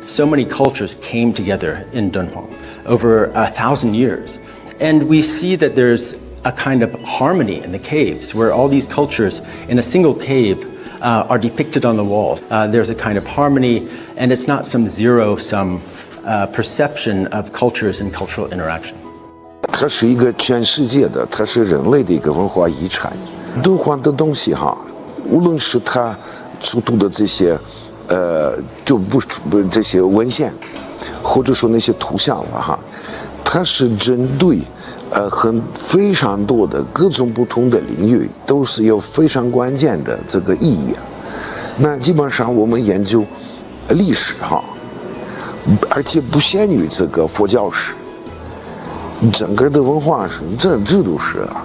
So many cultures came together in Dunhuang over 1,000 years. And we see that there's a kind of harmony in the caves where all these cultures in a single cave are depicted on the walls. There's a kind of harmony, and it's not some zero-sum perception of cultures and cultural interaction. 它是一个全世界的，它是人类的一个文化遗产。敦煌的东西哈，无论是它出土的这些，就不是这些文献，或者说那些图像了哈，它是针对非常多的各种不同的领域，都是有非常关键的这个意义。那基本上我们研究历史哈，而且不限于这个佛教史。整个的文化是这制度是啊。